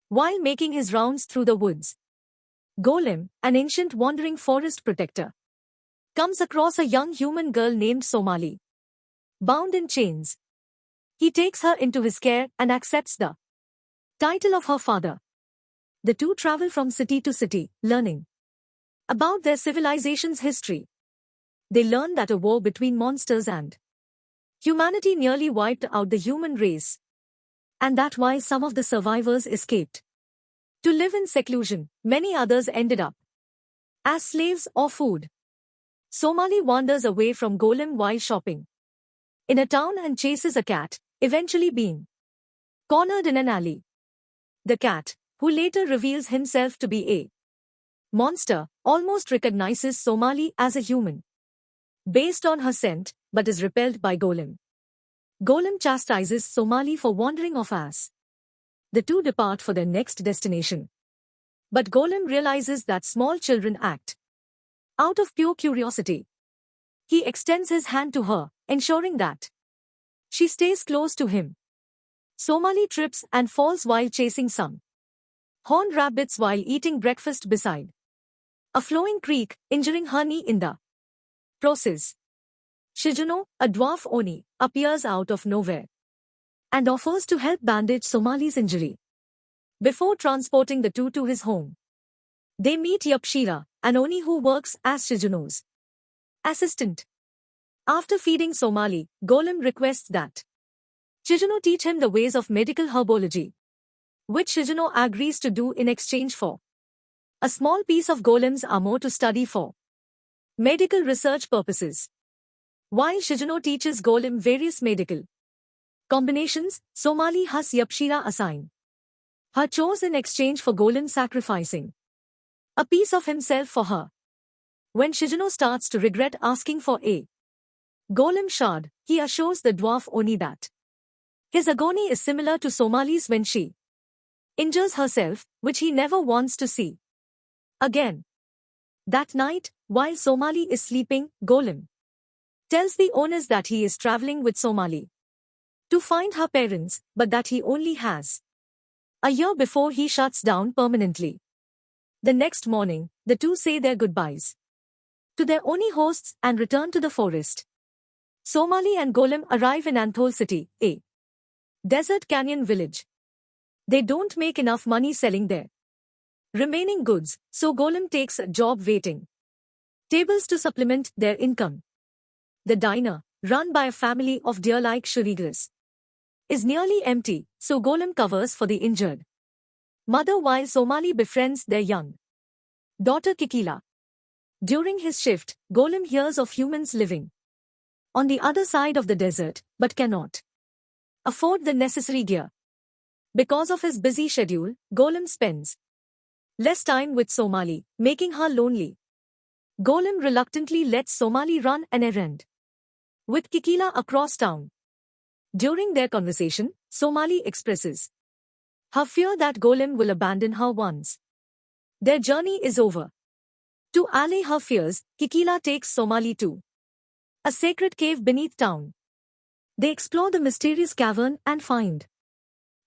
While making his rounds through the woods, Golem, an ancient wandering forest protector, comes across a young human girl named Somali, bound in chains. He takes her into his care and accepts the title of her father. The two travel from city to city, learning about their civilization's history. They learn that a war between monsters and humanity nearly wiped out the human race, and that while some of the survivors escaped to live in seclusion, many others ended up as slaves or food. Somali wanders away from Golem while shopping in a town and chases a cat, eventually being cornered in an alley. The cat, who later reveals himself to be a monster, almost recognizes Somali as a human based on her scent, but is repelled by Golem. Golem chastises Somali for wandering off as the two depart for their next destination. But Golem realizes that small children act out of pure curiosity. He extends his hand to her, ensuring that she stays close to him. Somali trips and falls while chasing some horned rabbits while eating breakfast beside a flowing creek, injuring her knee in the process. Shijuno, a dwarf Oni, appears out of nowhere and offers to help bandage Somali's injury before transporting the two to his home. They meet Yapshira, an Oni who works as Shijuno's assistant. After feeding Somali, Golem requests that Shijuno teach him the ways of medical herbology, which Shijuno agrees to do in exchange for a small piece of Golem's armor to study for medical research purposes. While Shijuno teaches Golem various medical combinations, Somali has Yapshira assign her chores in exchange for Golem sacrificing a piece of himself for her. When Shijuno starts to regret asking for a Golem shard, he assures the dwarf Oni that his agony is similar to Somali's when she injures herself, which he never wants to see again. That night, while Somali is sleeping, Golem tells the owners that he is traveling with Somali to find her parents, but that he only has a year before he shuts down permanently. The next morning, the two say their goodbyes to their Oni hosts and return to the forest. Somali and Golem arrive in Anthol City, a desert canyon village. They don't make enough money selling their remaining goods, so Golem takes a job waiting tables to supplement their income. The diner, run by a family of deer-like shurigras, is nearly empty, so Golem covers for the injured mother while Somali befriends their young daughter Kikila. During his shift, Golem hears of humans living on the other side of the desert, but cannot afford the necessary gear. Because of his busy schedule, Golem spends less time with Somali, making her lonely. Golem reluctantly lets Somali run an errand with Kikila across town. During their conversation, Somali expresses her fear that Golem will abandon her once their journey is over. To allay her fears, Kikila takes Somali to a sacred cave beneath town. They explore the mysterious cavern and find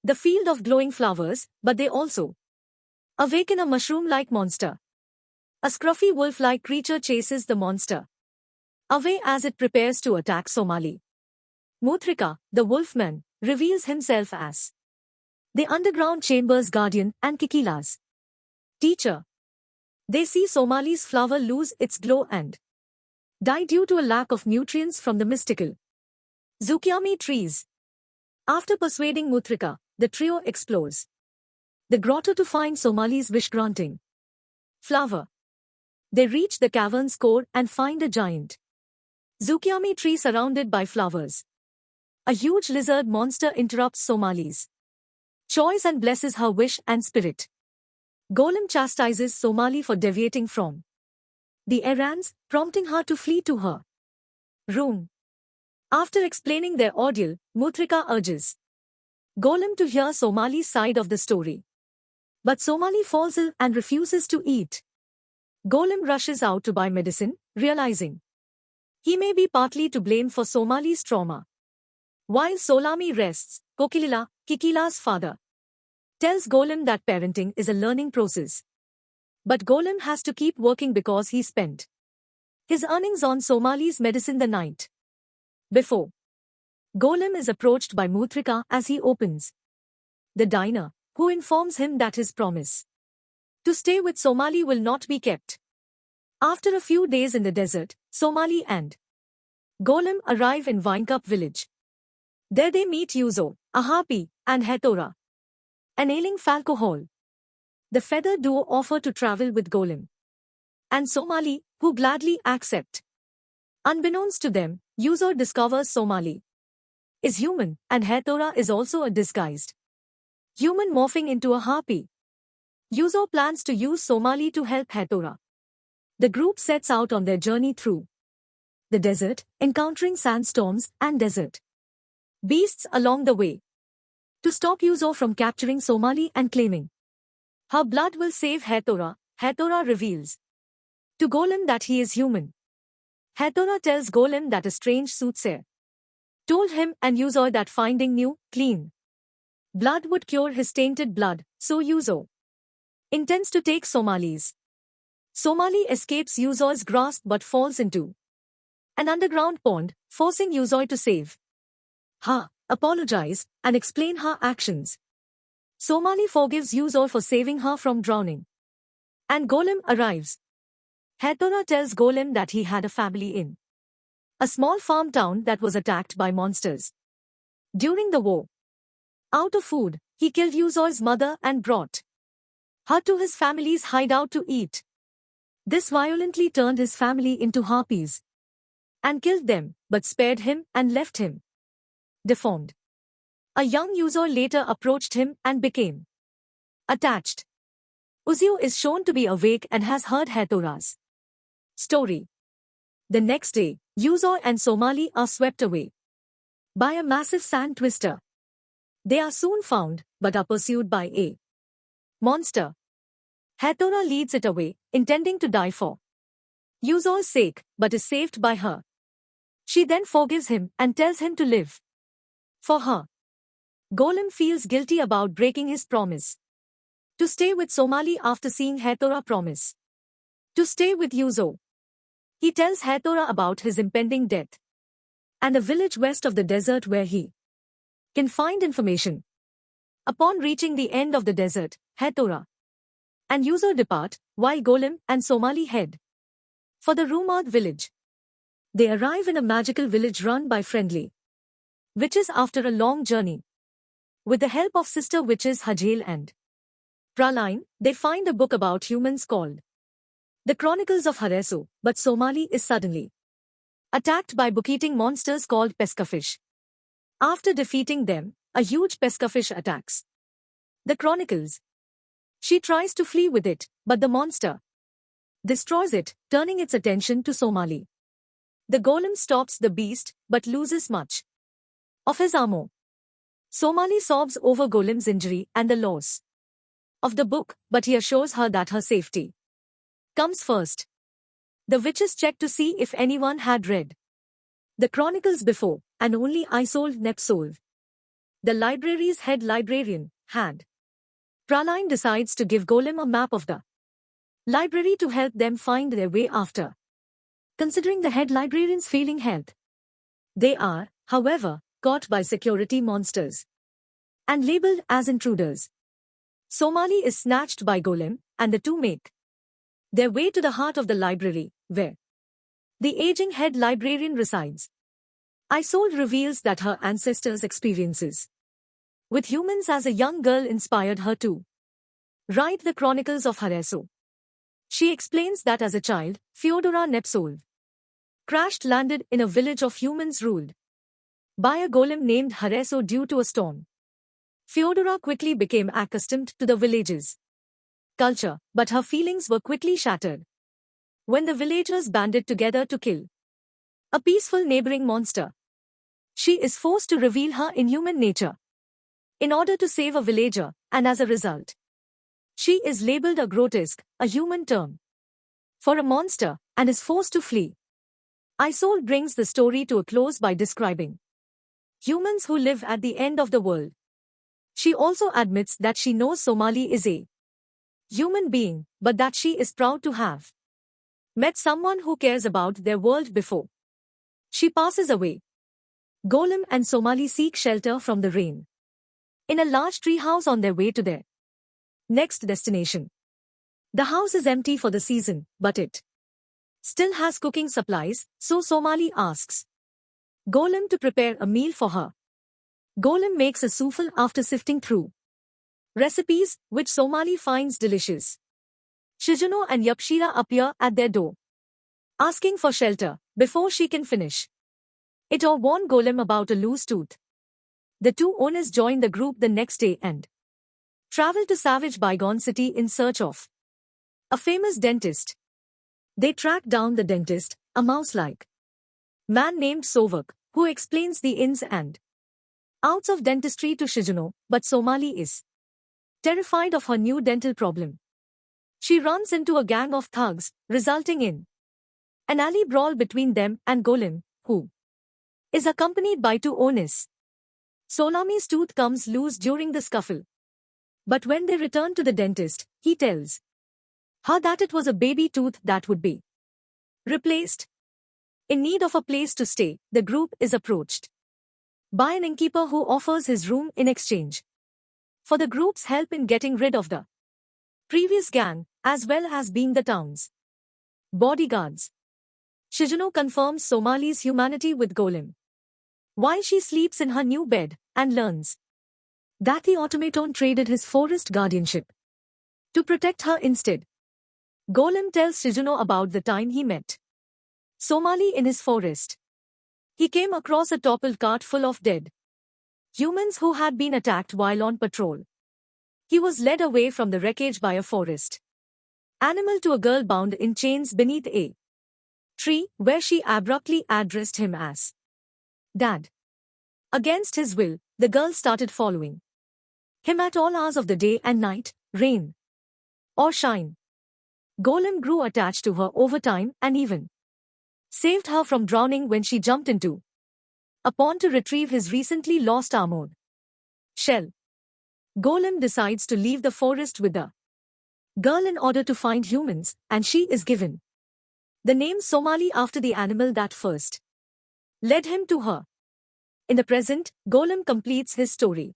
the field of glowing flowers, but they also awaken a mushroom-like monster. A scruffy wolf-like creature chases the monster away as it prepares to attack Somali. Muthrika, the wolfman, reveals himself as the underground chamber's guardian and Kikila's teacher. They see Somali's flower lose its glow and die due to a lack of nutrients from the mystical Zukiami trees. After persuading Muthrika, the trio explores the grotto to find Somali's wish-granting flower. They reach the cavern's core and find a giant Zukiami tree surrounded by flowers. A huge lizard monster interrupts Somali's choice and blesses her wish and spirit. Golem chastises Somali for deviating from the errands, prompting her to flee to her room. After explaining their ordeal, Muthrika urges Golem to hear Somali's side of the story. But Somali falls ill and refuses to eat. Golem rushes out to buy medicine, realizing he may be partly to blame for Somali's trauma. While Solami rests, Kokilila, Kikila's father, tells Golem that parenting is a learning process. But Golem has to keep working because he spent his earnings on Somali's medicine the night before. Golem is approached by Mutrika as he opens the diner, who informs him that his promise to stay with Somali will not be kept. After a few days in the desert, Somali and Golem arrive in Winecup village. There they meet Yuzo, a harpy, and Hetora, an ailing falcohol. The feather duo offer to travel with Golem and Somali, who gladly accept. Unbeknownst to them, Yuzo discovers Somali is human and Hetora is also a disguised human morphing into a harpy. Yuzo plans to use Somali to help Hetora. The group sets out on their journey through the desert, encountering sandstorms and desert beasts along the way. To stop Yuzo from capturing Somali and claiming her blood will save Hetora, Hetora reveals to Golem that he is human. Hetora tells Golem that a strange soothsayer told him and Yuzo that finding new, clean blood would cure his tainted blood, so Yuzo intends to take Somali's. Somali escapes Yuzo's grasp but falls into an underground pond, forcing Yuzo to save her, apologize, and explain her actions. Somali forgives Yuzo for saving her from drowning. And Golem arrives. Hetora tells Golem that he had a family in a small farm town that was attacked by monsters during the war. Out of food, he killed Yuzo's mother and brought her to his family's hideout to eat. This violently turned his family into harpies and killed them, but spared him and left him deformed. A young Yuzo later approached him and became attached. Uzio is shown to be awake and has heard Hetora's story. The next day, Yuzo and Somali are swept away by a massive sand twister. They are soon found, but are pursued by a monster. Hetora leads it away, intending to die for Yuzo's sake, but is saved by her. She then forgives him and tells him to live for her. Golem feels guilty about breaking his promise to stay with Somali after seeing Hetora promise to stay with Yuzo. He tells Hetora about his impending death and a village west of the desert where he can find information. Upon reaching the end of the desert, Hetora and Yuzo depart, while Golem and Somali head for the rumored village. They arrive in a magical village run by friendly witches after a long journey. With the help of sister witches Hajel and Praline, they find a book about humans called The Chronicles of Hareso, but Somali is suddenly attacked by book-eating monsters called pescafish. After defeating them, a huge pescafish attacks the Chronicles. She tries to flee with it, but the monster destroys it, turning its attention to Somali. The golem stops the beast, but loses much of his armor. Somali sobs over Golem's injury and the loss of the book, but he assures her that her safety comes first. The witches check to see if anyone had read the Chronicles before, and only Isolde Nepsolve, the library's head librarian, had. Praline decides to give Golem a map of the library to help them find their way after. Considering the head librarian's failing health, they are, however, caught by security monsters and labeled as intruders. Somali is snatched by Golem, and the two make their way to the heart of the library, where the aging head librarian resides. Isolde reveals that her ancestors' experiences with humans as a young girl inspired her to write the Chronicles of Hareso. She explains that as a child, Fyodora Nepsolve crash-landed in a village of humans ruled by a golem named Hareso due to a storm. Fyodora quickly became accustomed to the village's culture, but her feelings were quickly shattered when the villagers banded together to kill a peaceful neighboring monster. She is forced to reveal her inhuman nature in order to save a villager, and as a result, she is labeled a grotesque, a human term for a monster, and is forced to flee. Isolde brings the story to a close by describing humans who live at the end of the world. She also admits that she knows Somali is a human being, but that she is proud to have met someone who cares about their world before she passes away. Golem and Somali seek shelter from the rain in a large tree house on their way to their next destination. The house is empty for the season, but it still has cooking supplies, so Somali asks Golem to prepare a meal for her. Golem makes a souffle after sifting through recipes, which Somali finds delicious. Shijano and Yapshira appear at their door, asking for shelter before she can finish it or warn Golem about a loose tooth. The two owners join the group the next day and travel to Savage Bygone City in search of a famous dentist. They track down the dentist, a mouse-like man named Sovak, who explains the ins and outs of dentistry to Shijano, but Somali is terrified of her new dental problem. She runs into a gang of thugs, resulting in an alley brawl between them and Golem, who is accompanied by two owners. Solami's tooth comes loose during the scuffle. But when they return to the dentist, he tells her that it was a baby tooth that would be replaced. In need of a place to stay, the group is approached by an innkeeper who offers his room in exchange for the group's help in getting rid of the previous gang, as well as being the town's bodyguards. Shijano confirms Somali's humanity with Golem while she sleeps in her new bed and learns that the automaton traded his forest guardianship to protect her instead. Golem tells Shijano about the time he met Somali in his forest. He came across a toppled cart full of dead humans who had been attacked while on patrol. He was led away from the wreckage by a forest animal to a girl bound in chains beneath a tree, where she abruptly addressed him as Dad. Against his will, the girl started following him at all hours of the day and night, rain or shine. Golem grew attached to her over time and even saved her from drowning when she jumped into a pond to retrieve his recently lost armored shell. Golem decides to leave the forest with the girl in order to find humans, and she is given the name Somali after the animal that first led him to her. In the present, Golem completes his story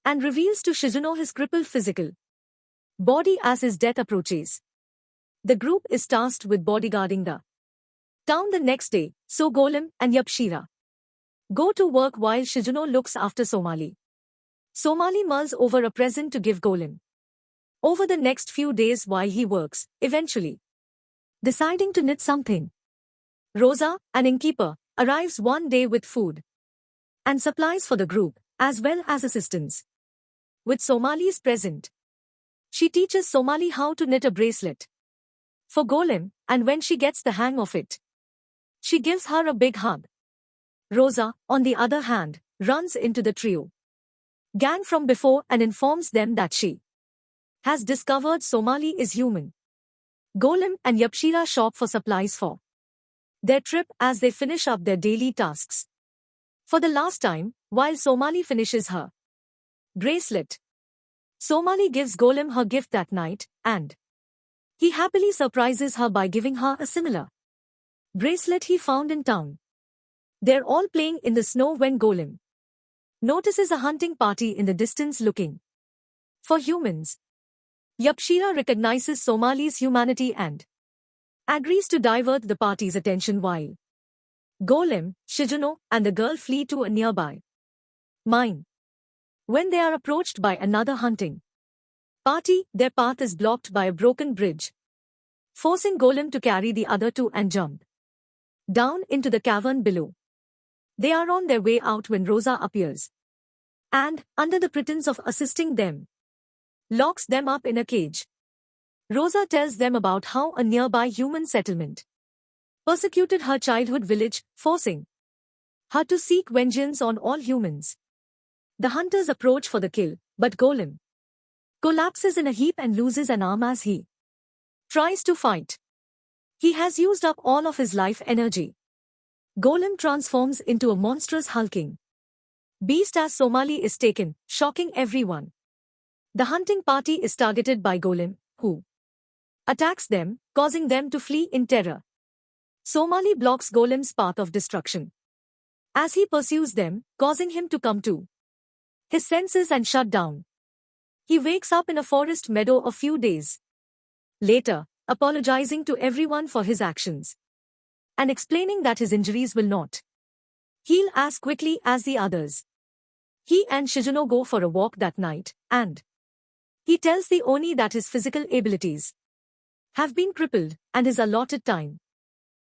and reveals to Shijano his crippled physical body as his death approaches. The group is tasked with bodyguarding the town the next day, so Golem and Yapshira go to work while Shijano looks after Somali. Somali mulls over a present to give Golem over the next few days while he works, eventually deciding to knit something. Rosa, an innkeeper, arrives one day with food and supplies for the group, as well as assistance with Somali's present. She teaches Somali how to knit a bracelet for Golem, and when she gets the hang of it, she gives her a big hug. Rosa, on the other hand, runs into the trio gang from before and informs them that she has discovered Somali is human. Golem and Yapshira shop for supplies for their trip as they finish up their daily tasks for the last time, while Somali finishes her bracelet. Somali gives Golem her gift that night, and he happily surprises her by giving her a similar bracelet he found in town. They're all playing in the snow when Golem notices a hunting party in the distance looking for humans. Yapshira recognizes Somali's humanity and agrees to divert the party's attention while Golem, Shijano, and the girl flee to a nearby mine. When they are approached by another hunting party, their path is blocked by a broken bridge, forcing Golem to carry the other two and jump down into the cavern below. They are on their way out when Rosa appears and, under the pretense of assisting them, locks them up in a cage. Rosa tells them about how a nearby human settlement persecuted her childhood village, forcing her to seek vengeance on all humans. The hunters approach for the kill, but Golem collapses in a heap and loses an arm as he tries to fight. He has used up all of his life energy. Golem transforms into a monstrous hulking Beast as Somali is taken, shocking everyone. The hunting party is targeted by Golem, who attacks them, causing them to flee in terror. Somali blocks Golem's path of destruction as he pursues them, causing him to come to his senses and shut down. He wakes up in a forest meadow a few days later, apologizing to everyone for his actions and explaining that his injuries will not heal as quickly as the others. He and Shijuno go for a walk that night, and he tells the Oni that his physical abilities have been crippled and his allotted time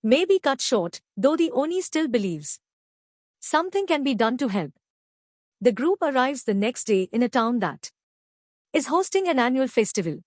may be cut short, though the Oni still believes something can be done to help. The group arrives the next day in a town that is hosting an annual festival.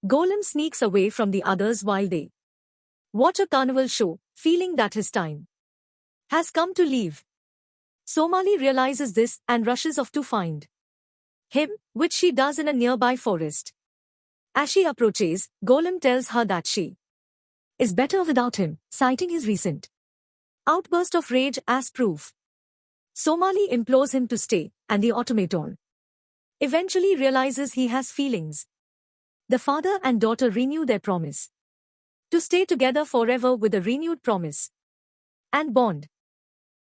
Golem sneaks away from the others while they watch a carnival show, feeling that his time has come to leave. Somali realizes this and rushes off to find him, which she does in a nearby forest. As she approaches, Golem tells her that she is better without him, citing his recent outburst of rage as proof. Somali implores him to stay, and the automaton eventually realizes he has feelings. The father and daughter renew their promise to stay together forever with a renewed promise and bond.